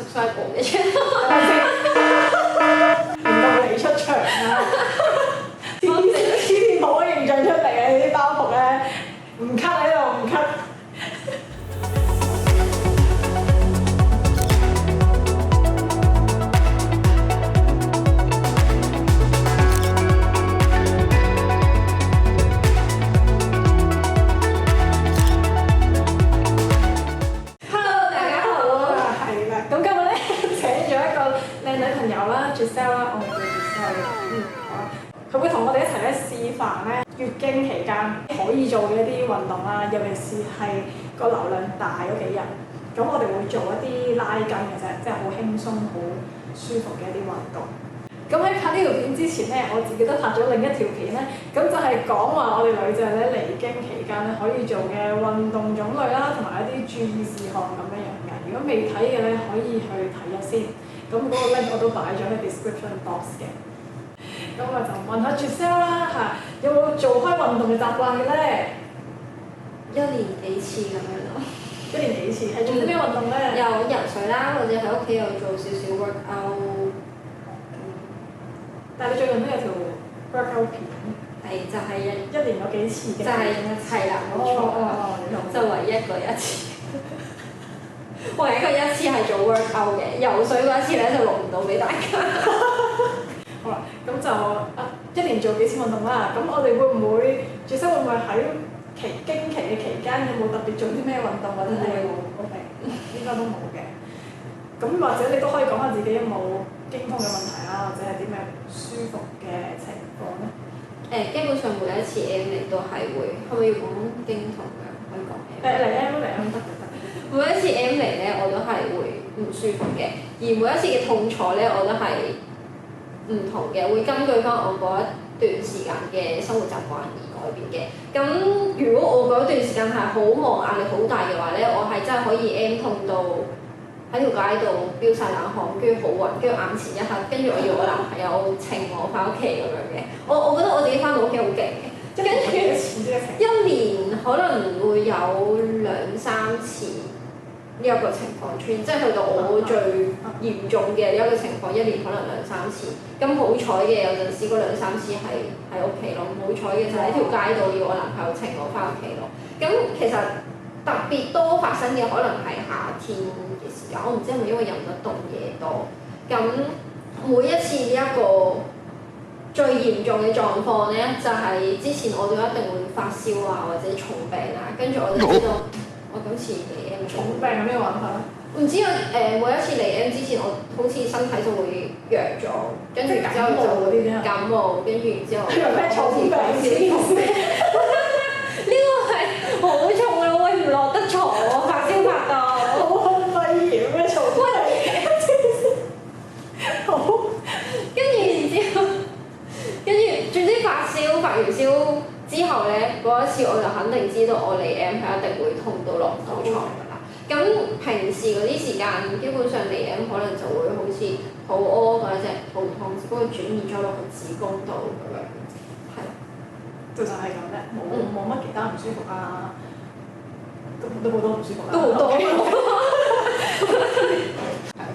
subscribe 嘅 channel。令到你出場啦！黐好嘅形象出嚟啊！你啲包袱咧唔 cut 喺度唔 cut。Giselle 啦，我哋叫 Giselle 嘅，好。佢會同我哋一齊咧示範咧月經期間可以做嘅一啲運動啦，尤其是係個流量大嗰幾日。咁我哋會做一啲拉筋嘅啫，即係好輕鬆、好舒服嘅一啲運動。咁喺拍呢條片之前咧，我自己都拍咗另一條片咧，咁就係講話我哋女仔咧嚟經期間咧可以做嘅運動種類啦，同埋一啲注意事項咁樣樣嘅。如果未睇嘅咧，可以去睇咗先。咁嗰個 link 我都擺咗喺 description box 嘅。咁我就問下 Giselle 啦嚇，有冇做開運動嘅習慣嘅咧1年幾次咁樣咯。1年幾次？係做啲咩運動咧？有游水啦，或者喺屋企有做少少 workout。但係你最近都有條 workout 片。係就係1年有幾次嘅？係啦，冇錯啦，就唯一嗰一次。唯一嗰一次係做 workout 嘅，游水嗰一次咧就錄唔到俾大家。好啦，咁就1年做幾次運動啦。咁我哋會唔會Giselle會唔會喺經期嘅期間有冇特別做啲咩運動或者係冇 ？OK， 應該都冇嘅。咁或者你都可以講下自己有冇經痛嘅問題啦，或者係啲咩唔舒服嘅情況咧？基本上每一次 M 嚟都係會，係咪要講經痛㗎？可以講嘅。嚟 M 得嘅。每一次 M 嚟咧，我都係會唔舒服嘅，而每一次嘅痛楚咧，我都係唔同嘅，會根據翻我嗰一段時間嘅生活習慣而改變嘅。咁如果我嗰段時間係好忙、壓力好大嘅話咧，我係真係可以 M 痛到喺條街度飆晒冷汗，跟住好暈，跟住眼前一黑，跟住我要我男朋友請我翻屋企咁樣嘅。我覺得我自己翻到屋企好勁嘅。跟住1年可能會有2-3次。呢一個情況出現，即係去到我最嚴重嘅呢一個情況，1年可能2-3次。咁好彩嘅有陣時嗰2-3次係喺屋企咯，唔好彩嘅就喺條街度要我男朋友請我翻屋企咯。咁其實特別多發生嘅可能係夏天嘅時間，我唔知係咪因為飲得凍嘢多。咁每一次呢一個最嚴重嘅狀況咧，就係之前我哋一定會發燒啊，或者重病啊，跟住我就知道。我今次嚟 M 重病有咩玩法咧？唔知啊，每一次嚟 M 之前，我好似身體就會弱咗，跟住之後就感冒，跟住然之後有咩重病先？呢個係好重啊！喂，唔落得床喎，發燒發到。武漢肺炎咩重病？好。跟住總之發完燒。之後咧，嗰一次我就肯定知道我嚟 M 係一定會痛到落唔到床㗎啦。咁平時嗰啲時間，基本上嚟 M 可能就會好似肚屙嗰一隻肚痛，只不過轉移咗落個子宮度咁樣，係。就係咁啫，冇乜其他唔舒服啊，都好多唔舒服啦。都好多。係，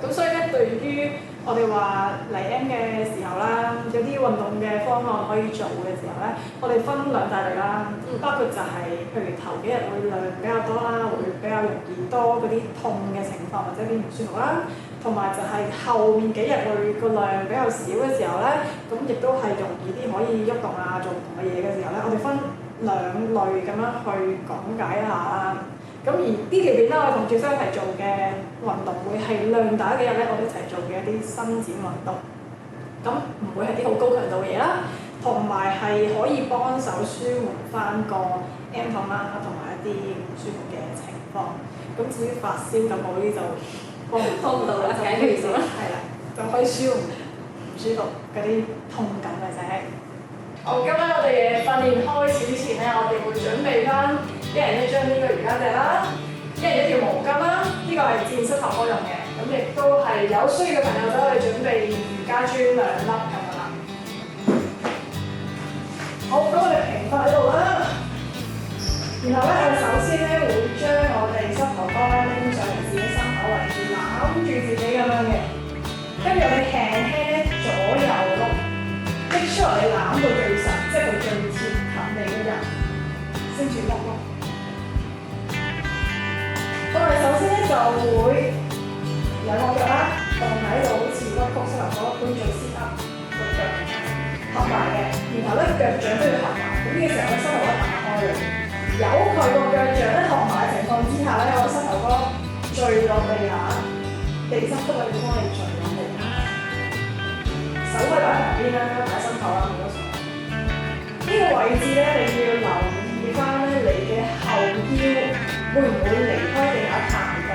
咁所以咧，對於我哋話嚟 M 嘅時候啦，有啲運動嘅方案可以做嘅時候咧，我哋分2大類啦，包括就係譬如頭幾日會量比較多啦，會比較容易多嗰啲痛嘅情況或者啲唔舒服啦，同埋就係後面幾日會個量比較少嘅時候咧，咁亦都係容易啲可以喐動啊，做唔同嘅嘢嘅時候咧，我哋分2類咁樣去講解一下啦。咁而呢條片咧，我同Giselle一齊做嘅運動會係量大幾日咧，我哋一齊做嘅一啲伸展運動。咁唔會係啲好高強度嘅嘢啦，同埋係可以幫手舒緩翻個 M 痛啦，同埋一啲唔舒服嘅情況。咁至於發燒感冒呢啲就幫唔到啦，解決咗啦，係啦，就可以舒緩唔舒服嗰啲痛感嘅啫。好，今日我哋嘅訓練開始之前咧，我哋會準備翻一人一張呢個瑜伽墊啦，一人一條毛巾啦，呢個係健身房用嘅，咁亦都係有需要嘅朋友都可以準備瑜伽磚2粒咁樣啦。好，咁我哋平放喺度啦，然後咧我哋首先咧會將我哋膝頭哥咧拎上嚟自己心口位置攬住自己咁樣嘅，跟住我哋輕輕咧左右碌，make sure 你攬到最實，即係佢最貼近你嘅人，先住碌碌。我哋首先咧就會兩個腳啦，放喺度好似屈曲膝頭哥咁做 sit up，個腳合埋嘅，然後咧腳掌都要合埋。咁呢個時候咧膝頭哥打開嘅，由佢個腳掌咧合埋嘅情況之下咧，我膝頭哥墜落地下，地心都係要幫你墜落地下。手可以擺喺旁邊啦，擺心口啦，冇乜所謂。呢個位置咧，你要留意翻咧，你嘅後腰會唔會離開地下太多？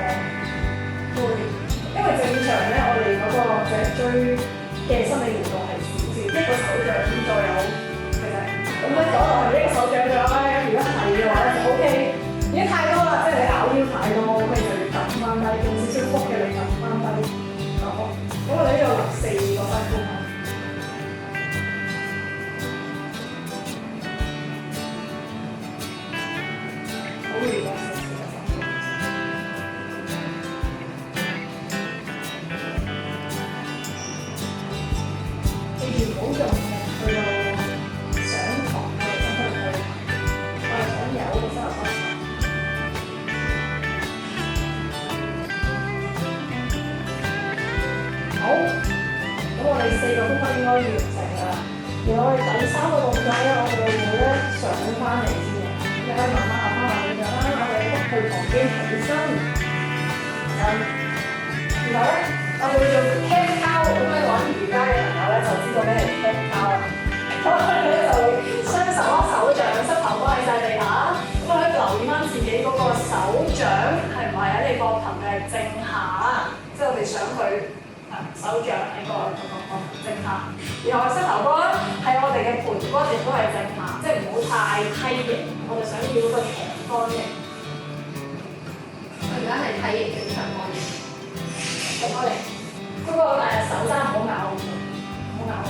會，因為正常咧，我哋嗰個脊椎嘅生理弧度係少少，一個手掌左右嘅啫。咁咧攞落去呢個手掌咗咧，如果係嘅話咧就 OK。如果太多啦，即係你咬腰太多，咁你就要揼翻低，用少少腹嘅力揼翻低。咁我哋呢度留4個深呼吸。好熱啊！記住唔好用力去到上堂嘅身體去，我哋想有個膝頭哥。好，咁我哋4個呼吸應該完成㗎啦。而我哋第3個動作咧，我哋會咧上翻嚟先嘅，你可以慢慢合翻埋佢啦。我哋去旁邊起身，然後咧我哋會做 cat cow， 咁樣玩瑜伽嘅朋友咧就知道咩係 cat cow 啦。咁我哋咧就會雙手啦、手掌、膝頭哥喺晒地下，咁我哋留意翻自己嗰個手掌係唔係喺你膊頭嘅正下，即係我哋想佢。手掌喺個正下，然後膝頭哥咧係我哋嘅盤骨亦都係正下，即係唔好太梯形，我哋想要嗰個長方形。我而家係梯形嘅長方形。咁我哋嗰個手踭唔好咬，唔好咬，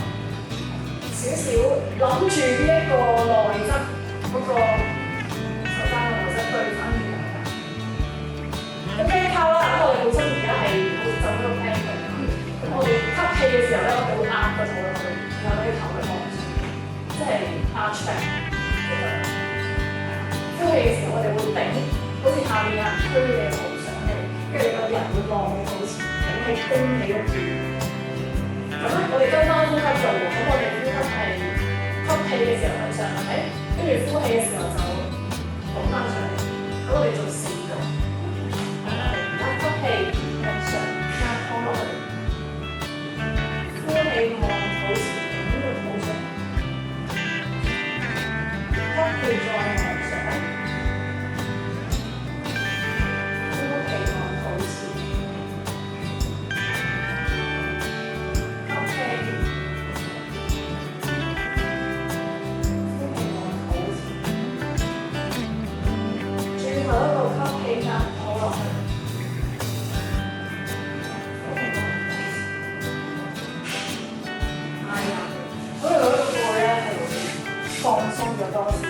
少少諗住呢一個內側嗰個手踭嘅內側對翻住佢。咁呢一靠啦，咁我哋本身而家係好就喺度聽佢。我哋吸氣嘅時候咧，我哋會壓個肚落去，然後俾頭去望上，即係 arch back。呼氣嘅時候，我哋會頂，好似下面有人推你個肚上嚟，跟住有啲人會望你肚前，頂起弓起個肚。咁咧，我哋跟翻呼吸做喎。咁我哋呼吸係吸氣嘅時候向上，係咪？跟住呼氣嘅時候就倒翻上嚟。咁我哋做4個。我哋而家吸氣向上，壓肚落去。呼氣望肚前，咁個肚上，吸氣再望上，呼氣望肚前，吸氣，呼氣望肚前，最後一個吸氣壓肚落去。咁你嗰個背咧係會放鬆咗多少少，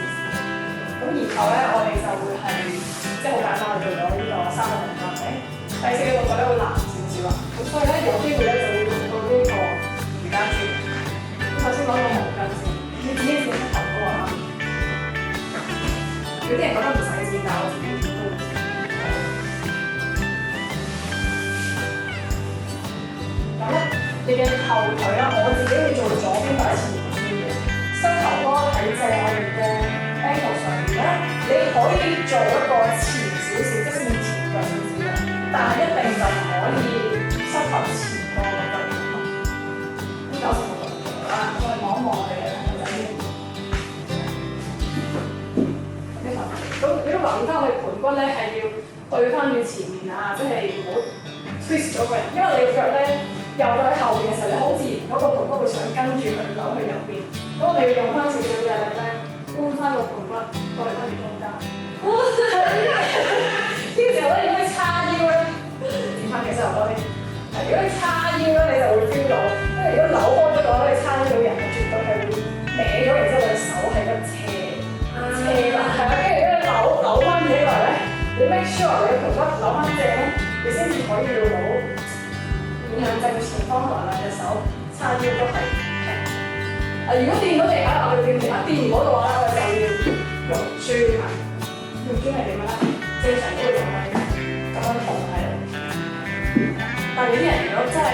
咁然後咧我哋就會係即係好簡單，我哋做咗呢個3個動作嘅。第4個動作咧會難少少啦，咁所以咧有機會咧就會用到呢個瑜伽墊。咁首先講個毛巾先，你自己剪膝頭哥啊。有啲人覺得唔使剪，但係我自己剪都會剪。咁咧。你嘅後腿啦，我自己會做左邊擺前邊嘅，膝頭哥喺正我哋嘅 ankle 上面咧，你可以做一個前少少，即係前腳少少嘅，但係一定就唔可以膝頭前多嘅地方。咁有時我就做啦，我哋望一望我哋嘅頭仔先。咁你都留意翻我哋盤骨咧係要對翻住前面啊，即係唔好 twist 咗個人，因為你個腳咧。又到喺後邊嘅時候，你好自然嗰個盤骨會想跟住佢扭去右邊，咁我哋要用翻少少嘅力咧，搬翻個盤骨過嚟跟住中間。呢個時候咧，如果你叉腰咧，轉翻嘅時候多啲。如果你叉腰咧，你就會 feel 到，因為如果扭開咗嘅話咧，你叉腰人係絕對係會歪咗，然之後你手係一斜啦，係啊，跟住咧扭翻起來咧，你 make sure 你盤骨扭翻正咧。你先至可以做到面向正前方同埋兩隻手叉腰都係平。如果掂到其他，我哋掂其他掂唔到嘅話咧，我哋就要用磚啊。用磚係點樣咧？正常都會用喺咁樣捧喺度。但係有啲人如果真係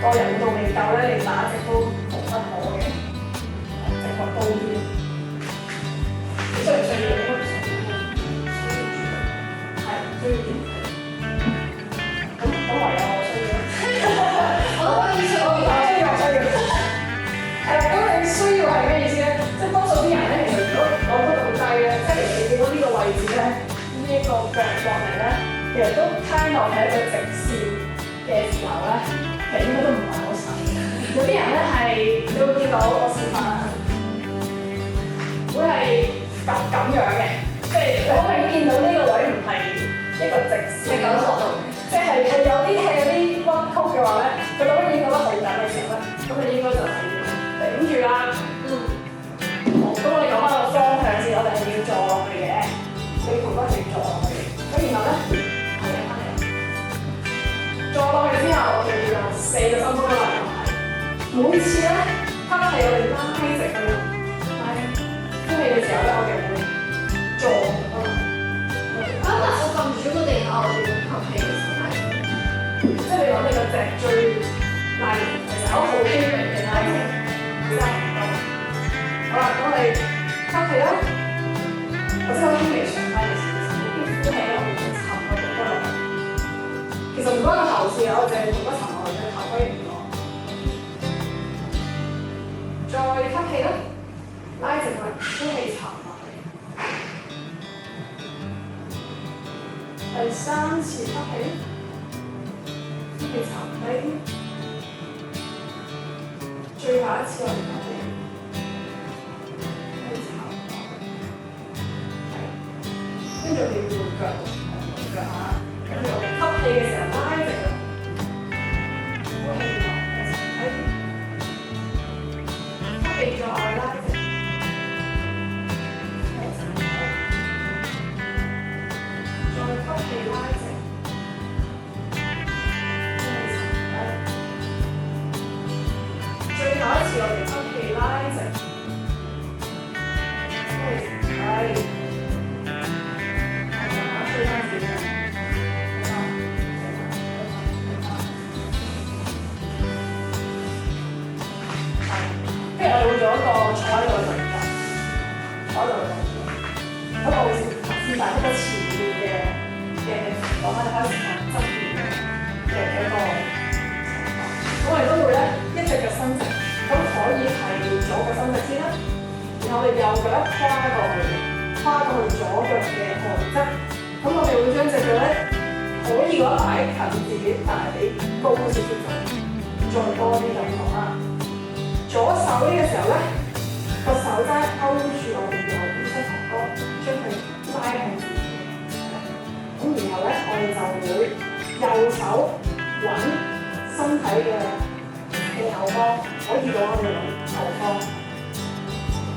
個人運動未夠咧，你打直都冇乜可嘅，直角高啲。需唔需要？應該唔需要。係需要轉。咁唯有我需要。我都可以需要。咁你需要係咩意思咧？即係多數啲人咧，其實如果攞得咁低咧，即係你見到呢個位置咧，呢一個腳落嚟咧，其實都攤落係一個直線嘅時候咧，其實應該都唔係好實。有啲人咧係，你會見到我示範啦，會係咁樣嘅，即係你好明顯見到呢個位唔係一個直線嘅角度，即係佢有啲係有啲屈曲嘅話咧，佢覺得已經覺得好緊嘅時候咧，咁你應該就係要頂住啦。好，咁我哋講翻個方向先，我哋係要坐落去嘅，你盤骨係要坐落去嘅，咁然後咧，係翻嚟，坐落去之後，我哋要用4個深呼吸嚟排。每次咧，吸氣我哋拉直佢，拉呼氣嘅時候咧，我哋會坐啊嘛。但我撳住個地下，我哋會吸氣嘅時候拉。即係你揾你個脊椎拉直，其實好輕微嘅拉直，差唔多。好啦，咁我哋吸氣啦，或者好輕微上翻嘅時候，呼氣咧，我哋就沉個頭骨落去。其實唔關個頭事啊，我淨係頭骨沉落去嘅，頭骨唔落。再吸氣啦，拉直佢，呼氣沉落去。第3次吸氣，呼氣沉低。最後一次我哋吸氣，呼氣沉落去。跟住我哋換腳，換腳嚇。跟住我哋吸氣嘅時候拉直佢，呼氣落，沉低。吸氣再拉直，再吸氣拉直，最後一次我哋吸氣拉直，係，吹翻少少，跟住我哋會做一個坐喺度嘅動作，坐喺度嘅動作。咁我會示範一個前面嘅講翻開始側邊嘅一個情況。咁我哋都會咧一隻腳伸直，咁可以係左腳伸直先啦。然後我哋右腳一跨過去左腳嘅外側。咁我哋會將隻腳咧可以嗰一擺近自己大髀高少少就再多啲咁講啦。左手呢個時候咧，個手踭勾住我哋右邊膝頭哥，將佢拉向自己。咁然後咧，我哋就會右手揾身體嘅後方，可以到我哋後方。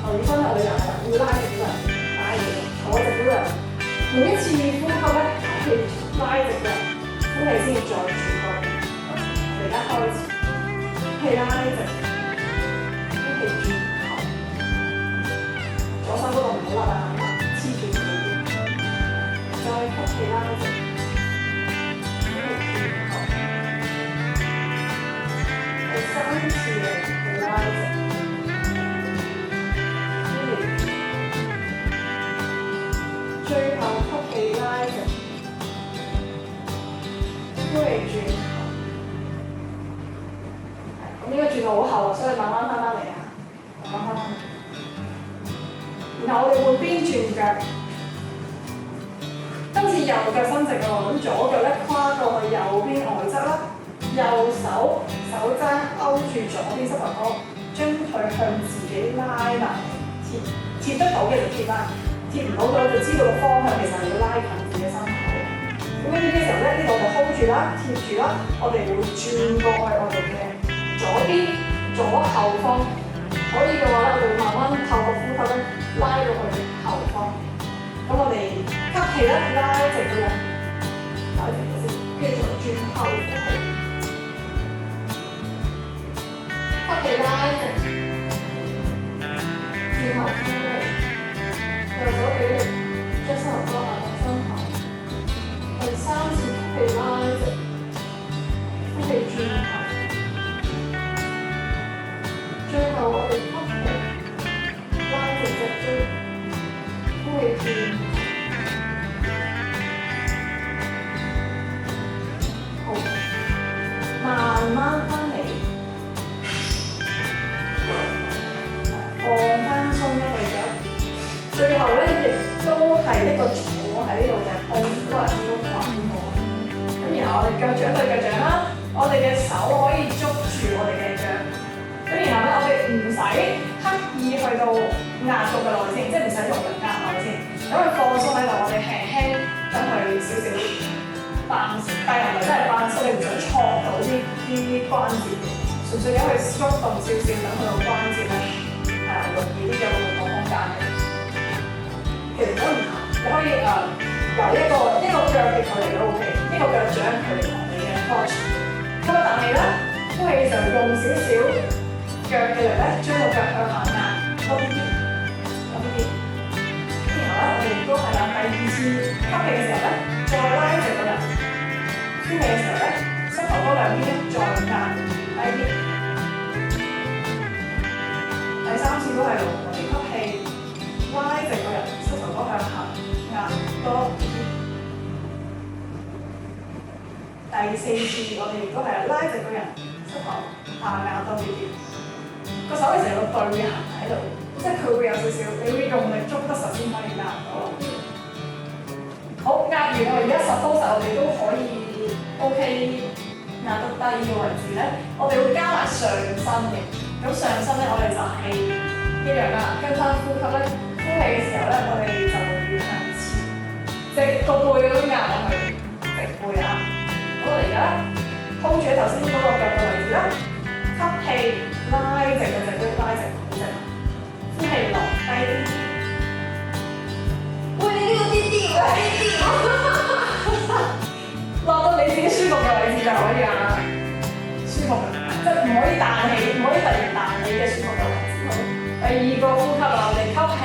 頭先我哋又係會拉住佢，拉住佢，坐直啲嘅。每一次呼吸咧，係拉直嘅，呼氣先至再轉過嚟。我哋而家開始，呼氣拉直。轉頭，左手嗰度唔好甩啊，黐住佢。再吸氣拉直，呼氣轉頭。第3次嘅拉直，呼氣。最後吸氣拉直，呼氣轉頭。咁呢個轉到好後，所以慢慢翻返嚟啊！然後我哋會邊轉腳，今次右腳伸直喎，咁左腳咧跨過去右邊外側啦，右手踭勾住左邊膝頭哥，將佢向自己拉埋貼得到嘅就貼啦，貼唔到嘅就知道個方向其實係要拉近自己心口。咁跟住呢時候咧，呢度就 hold 住啦，貼住啦，我哋會轉過去我哋嘅左邊左後方。可以嘅話咧，我哋會慢慢透過呼吸咧拉到去後方。咁我哋吸氣咧拉直佢，拉直佢先。跟住再轉後呼氣，吸氣拉直，轉後呼氣，右手俾力，將膝頭哥壓落身後。第三次吸氣拉直，呼氣轉後。最後我哋吸氣拉直脊椎，呼氣轉後。好，慢慢翻嚟，放翻鬆一對腳。最後咧，亦都係一個坐喺度嘅，按個人都慣咗。咁然後我哋腳掌對腳掌啦，我哋嘅手可以捉住我哋嘅腳。咁然後咧，我哋唔使刻意去到壓到嘅內先，即係唔使用力壓內先。等佢放鬆喺度，我哋輕輕等佢少少。但係又唔係真係扮鬆，你唔想挫到啲關節嘅，純粹因為喐動少少，等佢個關節咧係容易啲有個活動空間嘅。其實都唔難，你可以由一個腳嘅距離都 OK， 一個腳掌距離同你嘅 touch。吸一啖氣啦，呼氣嘅時候用少少腳嘅力咧，將個腳向下壓多啲啲，多啲啲。然後咧，我哋亦都係啦，第二次吸氣嘅時候咧，再拉直個人。呼氣嘅時候咧，膝頭哥兩邊咧再壓低啲。第三次都係用我哋吸氣，拉直個人，膝頭哥向下壓多啲。第四次我哋亦都係拉直個人，膝頭下壓多啲啲。個手係成個對行喺度，即係佢會有少少，你會用力捉得實先可以壓到落去。好，壓完我而家suppose我哋都可以。OK， 壓得低嘅位置咧，我哋會加埋上身嘅。咁上身咧，我哋就係一樣啦。跟翻呼吸咧，呼氣嘅時候咧，我哋就會向前，直個背咁壓落去，直背壓。好，我哋而家 hold 住喺頭先嗰個腳嘅位置啦。吸氣，拉直個脊椎，拉直好直。呼氣落低啲。喂，你呢個啲啲喎，啲啲落到你自己舒服嘅位置就可以啦，舒服嘅，即係唔可以彈起，唔可以突然彈起嘅舒服嘅位置。好，第二個呼吸啦，我哋吸氣，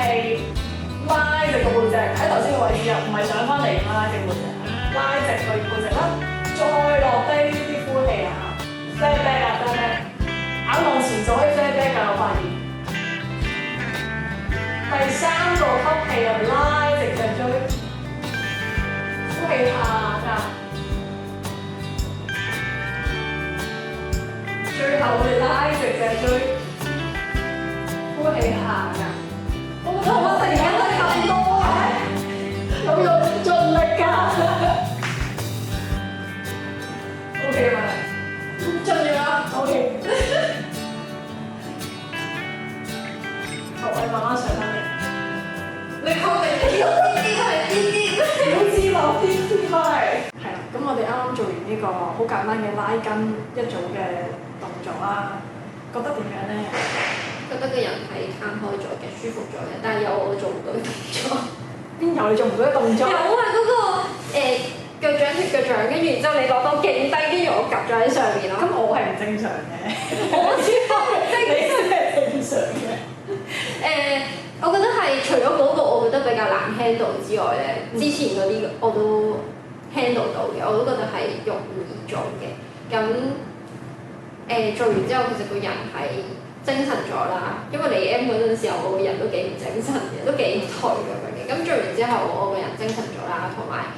拉直個背脊，喺頭先嘅位置又唔係上翻嚟咁拉直背脊，拉直個背脊啦，再落低啲呼氣啊 ，flat back 啊 ，flat back， 眼望前就可以 flat back 㗎，我發現。第三個吸氣又拉直脊椎，呼氣下壓。最後我哋拉直脊椎，呼氣下壓。我覺得我突然間都咁多嘅，有用盡力㗎。OK 嘛？盡咗啦。OK。好，我哋慢慢上翻嚟。你確定呢個啲係啲啲？小資落啲啲翻嚟。係啦，咁我哋啱啱做完呢個好簡單嘅拉筋一組嘅動作啦，覺得點樣咧？覺得個人係攤開咗嘅，舒服咗嘅，但係有我做唔到嘅動作。邊有你做唔到嘅動作？有啊，嗰個腳掌貼腳掌，跟住然之後你落到勁低，跟住我夾咗喺上面咯。咁我係唔正常嘅。我知道，即係你係正常嘅。我覺得係除咗嗰個我覺得比較難 handle 之外咧，之前嗰啲我都 handle 到嘅，我都覺得係容易做嘅。咁做完之後，其實個人係精神咗啦，因為嚟 M 嗰陣時候，我個人都幾唔精神嘅，都幾頹咁樣嘅。咁做完之後，我個人精神咗啦，同埋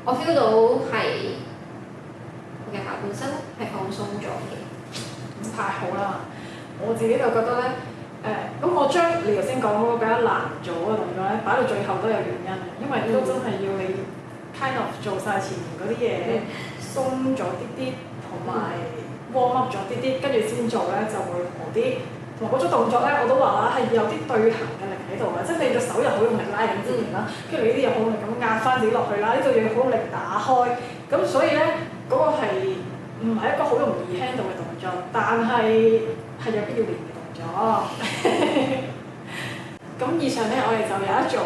我 feel 到係我嘅下半身係放鬆咗嘅。太好啦！我自己就覺得咧，咁我將你頭先講嗰個比較難做嘅動作咧，擺到最後都有原因嘅，因為都真係要你 kind of 做晒前面嗰啲嘢，鬆咗啲啲，同埋warm up 咗啲啲，跟住先做咧就會好啲。同埋嗰種動作咧，我都話啦係有啲對行嘅力喺度嘅，即係你個手又好用力拉緊自己啦，跟住你呢啲又好用力咁壓翻自己落去啦，呢度又好用力打開，咁所以咧嗰個係唔係一個好容易 handle 嘅動作，但係係有必要練嘅動作。咁以上咧，我哋就有一組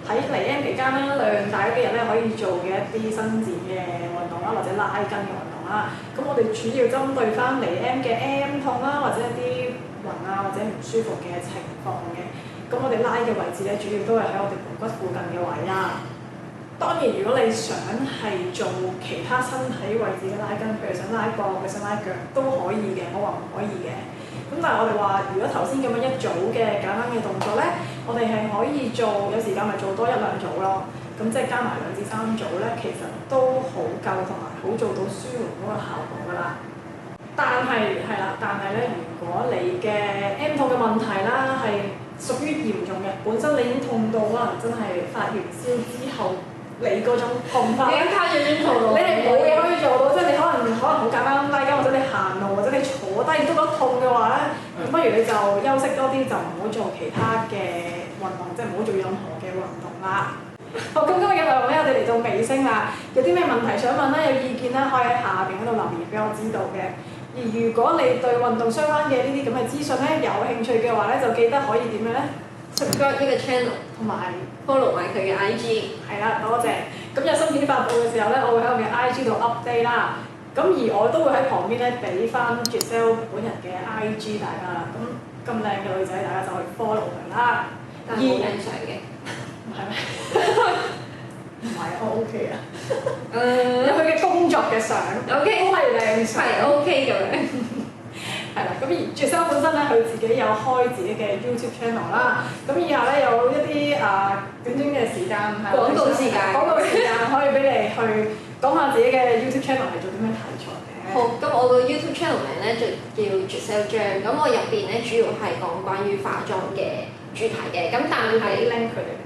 喺嚟 M 期間啦，量大嗰幾日咧可以做嘅一啲伸展嘅運動啦，或者拉筋嘅運動啦。咁我哋主要針對翻嚟 M 嘅 M 痛啦，或者一啲暈啊或者唔舒服嘅情況嘅。咁我哋拉嘅位置咧，主要都係喺我哋盆骨附近嘅位啦。當然，如果你想係做其他身體位置嘅拉筋，譬如想拉膊、想拉腳都可以嘅，我話唔可以嘅。咁但係我哋話，如果頭先咁樣一組嘅簡單嘅動作咧，我哋係可以做，有時間咪做多一兩組咯。咁即係加埋2至3組咧，其實都好夠同埋好做到舒緩嗰個效果㗎啦。但係咧，如果你嘅 M 痛嘅問題啦係屬於嚴重嘅，本身你已經痛到可能真係發完燒之後，你嗰種痛法，已經卡住咗痛到，你哋冇嘢可以做到，即係你可能好簡單拉筋，或者你行路，或者你坐低都覺得痛嘅話咧，咁不如你就休息多啲，就唔好做其他嘅運動，即係唔好做任何嘅運動啦。好，咁今日嘅內容咧，我哋嚟到尾聲啦。有啲咩問題想問咧，有意見咧，可以喺下邊嗰度留言俾我知道嘅。而如果你對運動相關嘅呢啲咁嘅資訊咧有興趣嘅話咧，就記得可以點樣咧？ subscribe 呢個 channel 同埋 follow 埋佢嘅 IG。係啦，多謝。咁有新片發布嘅時候咧，我會喺我嘅 IG 度 update 啦。咁而我都會喺旁邊咧俾翻 Giselle 本人嘅 IG 大家啦。咁靚嘅女仔，大家就去 follow 佢啦。但係冇靚相嘅。係咩？唔係，我 OK 啊。有佢嘅工作嘅相 OK 都係靚相。係 OK 咁樣。係啦，咁而Giselle本身咧，佢自己有開自己嘅 YouTube channel 啦。咁以下咧有一啲短嘅時間係廣告時間可以俾你去講下自己嘅 YouTube channel 係做啲咩題材嘅。好，咁我個 YouTube channel 名咧就叫 Giselle 張，咁我入邊咧主要係講關於化妝嘅主題嘅，咁但係 link 佢哋，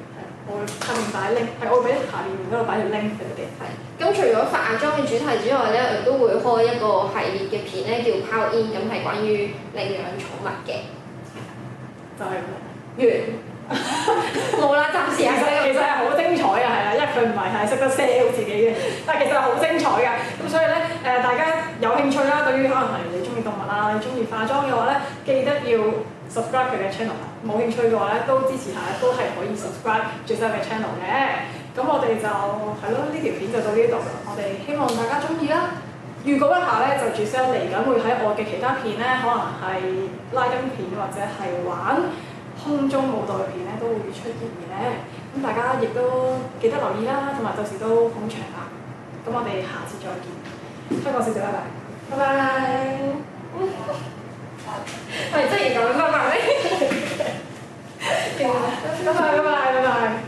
我會下面擺 link，係我會俾下面嗰度擺條 link 俾佢哋。係，咁除咗化妝嘅主題之外咧，我都會開一個系列嘅片咧，叫 Power In，咁係關於領養寵物嘅。就係咁完。冇啦，暫時其實係好精彩嘅，係啦，因為佢唔係識得 sell 自己嘅，但係其實係好精彩嘅。咁所以咧，大家有興趣啦，對於可能係你中意動物啊，你中意化妝嘅話咧，記得要 subscribe 佢嘅 channel。冇興趣嘅話咧，都支持下，都係可以 subscribe Giselle嘅 channel 嘅。咁我哋就係咯，呢條片就到呢度啦。我哋希望大家中意啦。預告一下咧，就Giselle嚟緊會喺我嘅其他片咧，可能係拉筋片或者係玩空中舞蹈嘅片咧都會出現嘅，咁大家亦都記得留意啦，同埋到時都捧場啦。咁我哋下次再見，香港小姐拜拜，拜拜。係真係咁，拜拜。拜拜拜拜拜拜。